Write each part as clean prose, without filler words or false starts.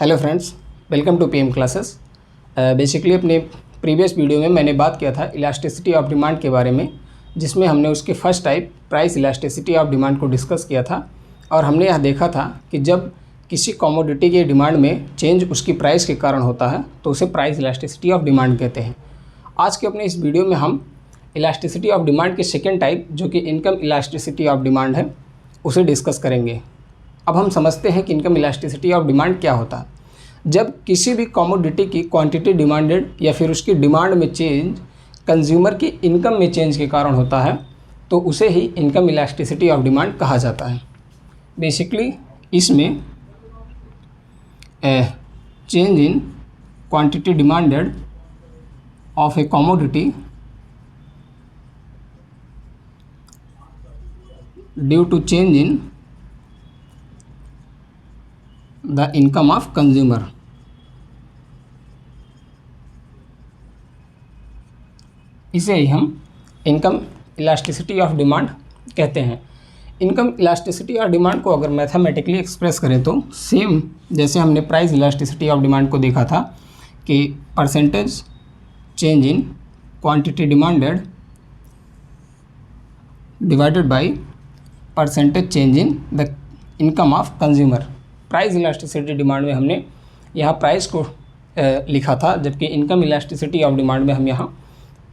Hello friends, welcome to PM classes. Basically अपने previous video में मैंने बात किया था इलास्टिसिटी ऑफ डिमांड के बारे में, जिसमें हमने उसके first type price elasticity of demand को डिस्कस किया था। और हमने यह देखा था कि जब किसी कमोडिटी के डिमांड में चेंज उसकी प्राइस के कारण होता है तो उसे प्राइस इलास्टिसिटी ऑफ डिमांड कहते हैं। आज के अपने इस वीडियो में हम इलास्टिसिटी ऑफ डिमांड के सेकेंड टाइप, जो कि इनकम इलास्टिसिटी ऑफ डिमांड है, उसे डिस्कस करेंगे। अब हम समझते हैं कि इनकम इलास्टिसिटी ऑफ डिमांड क्या होता है। जब किसी भी कमोडिटी की क्वांटिटी डिमांडेड या फिर उसकी डिमांड में चेंज कंज्यूमर की इनकम में चेंज के कारण होता है तो उसे ही इनकम इलास्टिसिटी ऑफ डिमांड कहा जाता है। बेसिकली इसमें change in quantity demanded of a commodity due to change in the income of consumer, इसे ही हम इनकम इलास्टिसिटी ऑफ डिमांड कहते हैं। इनकम इलास्टिसिटी ऑफ डिमांड को अगर मैथमेटिकली एक्सप्रेस करें तो सेम जैसे हमने प्राइस इलास्टिसिटी ऑफ डिमांड को देखा था कि percentage change in quantity demanded divided by percentage change in the income of consumer. Price elasticity demand में हमने यहाँ प्राइस को लिखा था, जबकि इनकम इलास्टिसिटी ऑफ डिमांड में हम यहाँ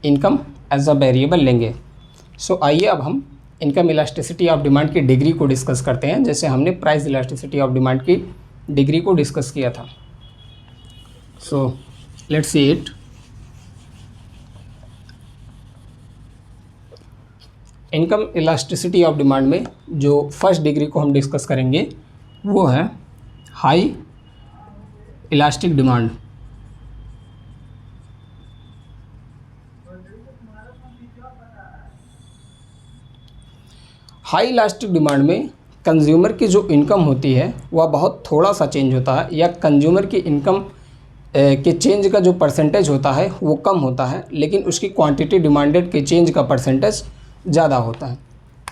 इनकम एज अ वेरिएबल लेंगे। सो आइए अब हम इनकम इलास्टिसिटी ऑफ डिमांड की डिग्री को डिस्कस करते हैं, जैसे हमने प्राइस इलास्टिसिटी ऑफ डिमांड की डिग्री को डिस्कस किया था। So let's see it. Income elasticity of demand में जो फर्स्ट डिग्री को हम डिस्कस करेंगे वो है high elastic demand. High elastic demand में कंज्यूमर की जो इनकम होती है वह बहुत थोड़ा सा चेंज होता है, या कंज्यूमर की इनकम के चेंज का जो परसेंटेज होता है वो कम होता है, लेकिन उसकी क्वांटिटी डिमांडेड के चेंज का परसेंटेज ज़्यादा होता है।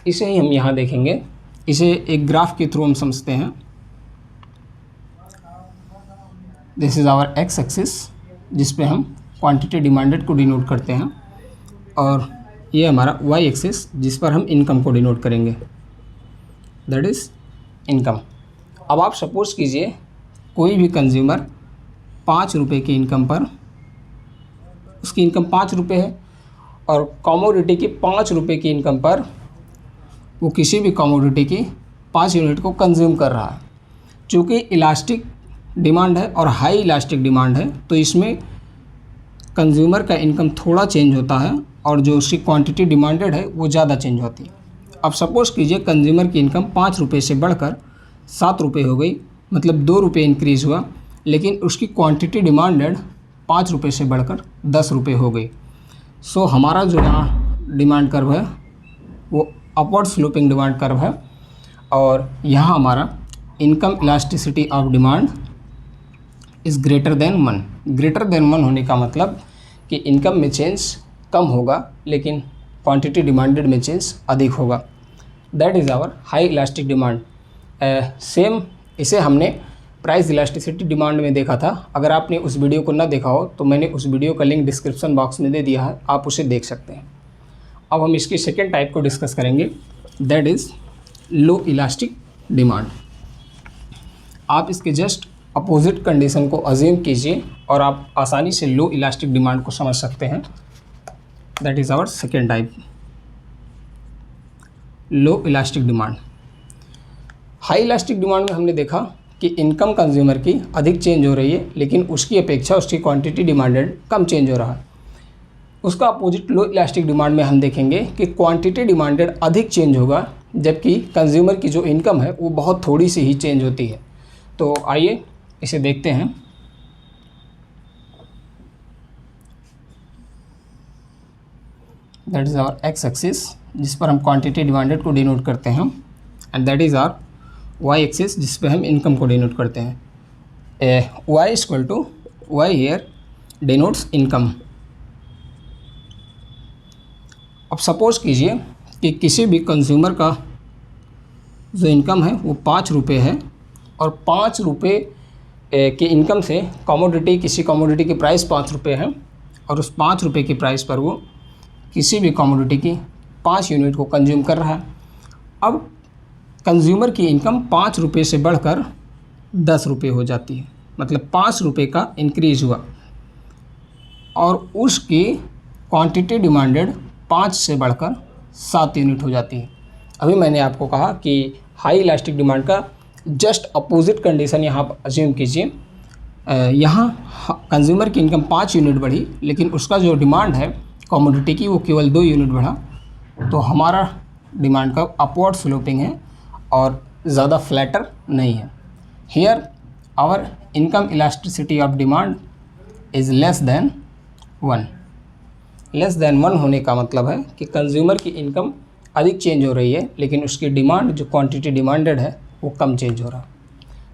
इसे ही हम यहाँ देखेंगे। इसे एक ग्राफ के थ्रू हम समझते हैं। This is our X axis, जिस पे हम क्वांटिटी डिमांडेड को डिनोट करते हैं, और ये हमारा वाई एक्सिस जिस पर हम इनकम को डिनोट करेंगे, दैट इज़ इनकम। अब आप सपोज कीजिए कोई भी कंज्यूमर 5 रुपये की इनकम पर, उसकी इनकम 5 रुपये है, और कमोडिटी की 5 रुपये की इनकम पर वो किसी भी कमोडिटी की 5 यूनिट को कंज्यूम कर रहा है। चूँकि इलास्टिक डिमांड है और हाई इलास्टिक डिमांड है, तो इसमें कंज्यूमर का इनकम थोड़ा चेंज होता है और जो उसकी क्वांटिटी डिमांडेड है वो ज़्यादा चेंज होती है। अब सपोज़ कीजिए कंज्यूमर की इनकम 5 रुपये से बढ़कर 7 रुपये हो गई, मतलब 2 रुपये इंक्रीज़ हुआ, लेकिन उसकी क्वांटिटी डिमांडेड 5 रुपये से बढ़कर 10 रुपये हो गई। सो हमारा जो यहाँ डिमांड कर्व है वो अपवर्ड स्लोपिंग डिमांड कर्व है, और यहाँ हमारा income elasticity of demand is greater than 1। Greater than 1 होने का मतलब कि इनकम में चेंज कम होगा लेकिन क्वांटिटी डिमांडेड में चेंज अधिक होगा। That is our high elastic demand. Same इसे हमने प्राइस इलास्टिसिटी डिमांड में देखा था। अगर आपने उस वीडियो को ना देखा हो तो मैंने उस वीडियो का लिंक डिस्क्रिप्शन बॉक्स में दे दिया है, आप उसे देख सकते हैं। अब हम इसकी सेकेंड टाइप को डिस्कस करेंगे, that is low elastic demand. आप इसके जस्ट अपोजिट कंडीशन को अज्यूम कीजिए और आप आसानी से लो इलास्टिक डिमांड को समझ सकते हैं। That is our second type, low elastic demand. High elastic demand में हमने देखा कि इनकम कंज्यूमर की अधिक चेंज हो रही है, लेकिन उसकी अपेक्षा उसकी क्वांटिटी डिमांडेड कम चेंज हो रहा है। उसका अपोजिट लो इलास्टिक डिमांड में हम देखेंगे कि क्वांटिटी डिमांडेड अधिक चेंज होगा, जबकि कंज्यूमर की जो इनकम है वो बहुत थोड़ी सी ही चेंज होती है। तो आइए इसे देखते हैं। That is our X axis जिस पर हम क्वांटिटी डिमांडेड को डिनोट करते हैं, and that is our Y axis जिस पर हम इनकम को डिनोट करते हैं। Y equal to Y here denotes income. अब सपोज कीजिए कि किसी भी कंज्यूमर का जो इनकम है वो 5 रुपये है और 5 रुपये कि इनकम से किसी कमोडिटी की प्राइस 5 रुपये है और उस 5 रुपये की प्राइस पर वो किसी भी कमोडिटी की 5 यूनिट को कंज्यूम कर रहा है। अब कंज्यूमर की इनकम 5 रुपये से बढ़कर 10 रुपये हो जाती है, मतलब 5 रुपये का इंक्रीज हुआ और उसकी क्वांटिटी डिमांडेड 5 से बढ़कर 7 यूनिट हो जाती है। अभी मैंने आपको कहा कि हाई इलास्टिक डिमांड का जस्ट अपोजिट कंडीशन यहाँ आप अज्यूम कीजिए। यहाँ कंज्यूमर की इनकम 5 यूनिट बढ़ी, लेकिन उसका जो डिमांड है कमोडिटी की वो केवल 2 यूनिट बढ़ा, तो हमारा डिमांड का अपवर्ड स्लोपिंग है और ज़्यादा फ्लैटर नहीं है। Here our income elasticity of demand is less than 1। Less than 1 होने का मतलब है कि कंज्यूमर की इनकम अधिक चेंज हो रही है, लेकिन उसकी डिमांड जो क्वांटिटी डिमांडेड है वो कम चेंज हो रहा।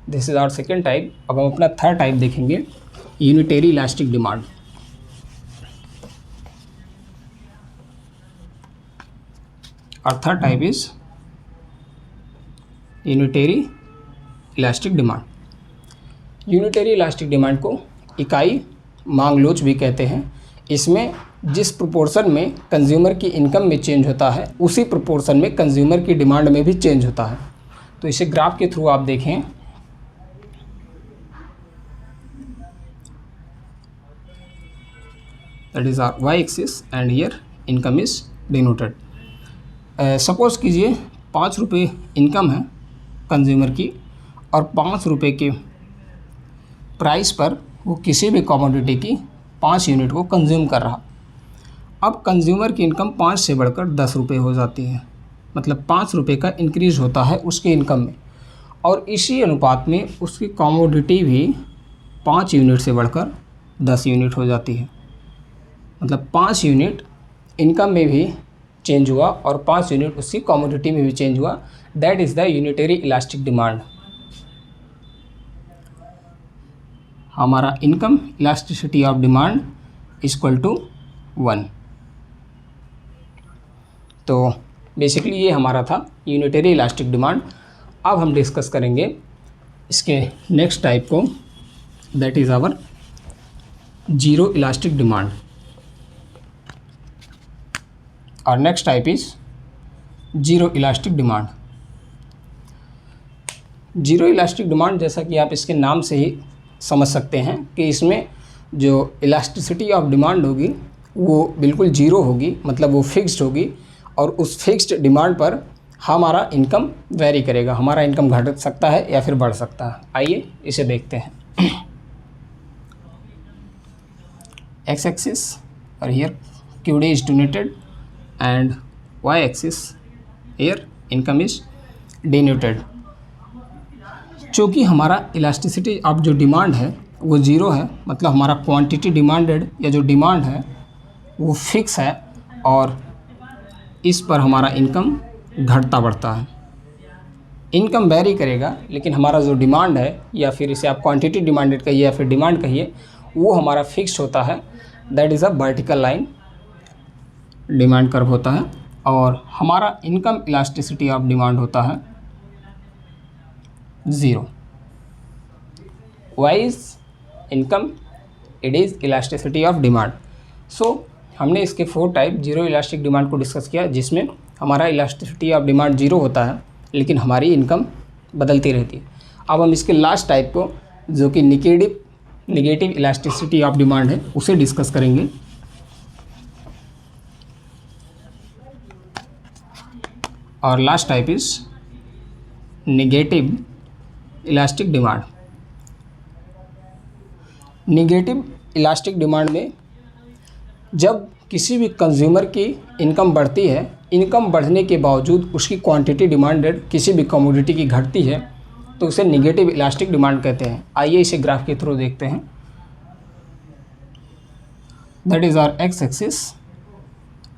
This is our second type. अब हम अपना थर्ड टाइप देखेंगे, यूनिटरी इलास्टिक डिमांड। और third type is unitary elastic demand. Unitary elastic demand को इकाई मांग लोच भी कहते हैं। इसमें जिस प्रोपोर्शन में कंज्यूमर की इनकम में चेंज होता है उसी प्रोपोर्शन में कंज्यूमर की डिमांड में भी चेंज होता है। तो इसे ग्राफ के थ्रू आप देखें, that is our Y axis and here income is denoted. Suppose कीजिए 5 रुपये इनकम है कंज्यूमर की और 5 रुपये के प्राइस पर वो किसी भी कमोडिटी की 5 यूनिट को कंज्यूम कर रहा। अब कंज्यूमर की इनकम 5 से बढ़कर 10 रुपये हो जाती है, मतलब 5 रुपये का इंक्रीज़ होता है उसके इनकम में, और इसी अनुपात में उसकी कमोडिटी भी 5 यूनिट से बढ़कर 10 यूनिट हो जाती है। मतलब 5 यूनिट इनकम में भी चेंज हुआ और 5 यूनिट उसकी कमोडिटी में भी चेंज हुआ। That is the unitary elastic demand. हमारा income elasticity of demand equal to 1। तो बेसिकली ये हमारा था यूनिटरी इलास्टिक डिमांड। अब हम डिस्कस करेंगे इसके नेक्स्ट टाइप को, that is our zero elastic demand. और next type is zero elastic demand. Zero elastic demand, जैसा कि आप इसके नाम से ही समझ सकते हैं कि इसमें जो इलास्टिसिटी ऑफ डिमांड होगी वो बिल्कुल जीरो होगी, मतलब वो फिक्स्ड होगी और उस फिक्स्ड डिमांड पर हमारा इनकम वेरी करेगा। हमारा इनकम घट सकता है या फिर बढ़ सकता है। आइए इसे देखते हैं। एक्स एक्सिस और here QD is denoted and Y axis here income is denoted. चूँकि हमारा इलास्टिसिटी ऑफ जो डिमांड है वो ज़ीरो है, मतलब हमारा क्वांटिटी डिमांडेड या जो डिमांड है वो फिक्स है और इस पर हमारा इनकम घटता बढ़ता है। इनकम वेरी करेगा, लेकिन हमारा जो डिमांड है, या फिर इसे आप क्वांटिटी डिमांडेड कहिए या फिर डिमांड कहिए, वो हमारा फिक्स होता है। That is a vertical line demand curve होता है। और हमारा इनकम इलास्टिसिटी ऑफ डिमांड होता है 0। Y is income, it is elasticity of demand. So हमने इसके 4 टाइप जीरो इलास्टिक डिमांड को डिस्कस किया, जिसमें हमारा इलास्टिसिटी ऑफ डिमांड 0 होता है लेकिन हमारी इनकम बदलती रहती है। अब हम इसके लास्ट टाइप को, जो कि निगेटिव इलास्टिसिटी ऑफ डिमांड है, उसे डिस्कस करेंगे। और last type is negative elastic demand. Negative elastic demand में जब किसी भी कंज्यूमर की इनकम बढ़ती है, इनकम बढ़ने के बावजूद उसकी क्वांटिटी डिमांडेड किसी भी कमोडिटी की घटती है, तो उसे निगेटिव इलास्टिक डिमांड कहते हैं। आइए इसे ग्राफ के थ्रू देखते हैं। That is our X axis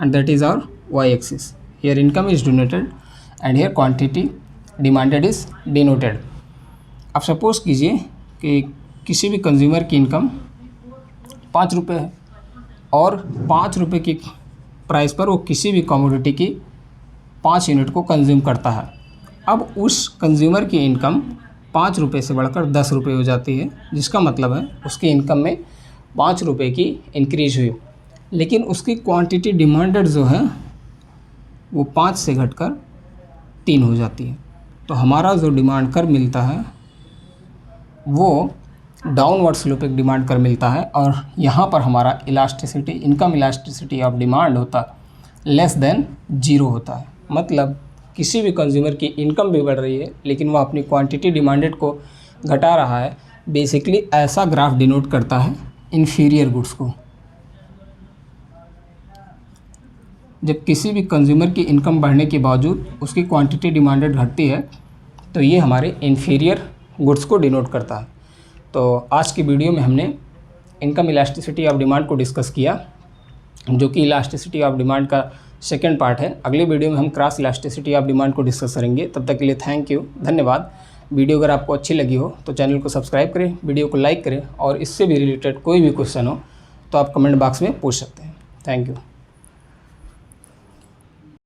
and that is our Y axis. Here income is denoted and here quantity demanded is denoted. अब सपोज कीजिए कि किसी भी कंज्यूमर की इनकम 5 रुपये है और 5 रुपये की प्राइस पर वो किसी भी कमोडिटी की 5 यूनिट को कंज्यूम करता है। अब उस कंज्यूमर की इनकम 5 रुपये से बढ़कर 10 रुपये हो जाती है, जिसका मतलब है उसकी इनकम में 5 रुपये की इंक्रीज हुई, लेकिन उसकी क्वांटिटी डिमांडेड जो है वो 5 से घटकर 3 हो जाती है। तो हमारा जो डिमांड कर मिलता है वो डाउनवर्ड स्लोपिंग डिमांड कर मिलता है, और यहाँ पर हमारा elasticity, income elasticity of demand होता लेस देन 0 होता है। मतलब किसी भी कंज्यूमर की इनकम भी बढ़ रही है लेकिन वह अपनी क्वांटिटी डिमांडेड को घटा रहा है। बेसिकली ऐसा ग्राफ डिनोट करता है इन्फीरियर गुड्स को। जब किसी भी कंज्यूमर की इनकम बढ़ने के बावजूद उसकी क्वांटिटी डिमांडेड घटती है तो ये हमारे इन्फीरियर गुड्स को डिनोट करता है। तो आज की वीडियो में हमने इनकम इलास्टिसिटी ऑफ डिमांड को डिस्कस किया, जो कि इलास्टिसिटी ऑफ डिमांड का सेकेंड पार्ट है। अगले वीडियो में हम क्रॉस इलास्टिसिटी ऑफ डिमांड को डिस्कस करेंगे। तब तक के लिए थैंक यू, धन्यवाद। वीडियो अगर आपको अच्छी लगी हो तो चैनल को सब्सक्राइब करें, वीडियो को लाइक करें, और इससे भी रिलेटेड कोई भी क्वेश्चन हो तो आप कमेंट बॉक्स में पूछ सकते हैं। Thank you.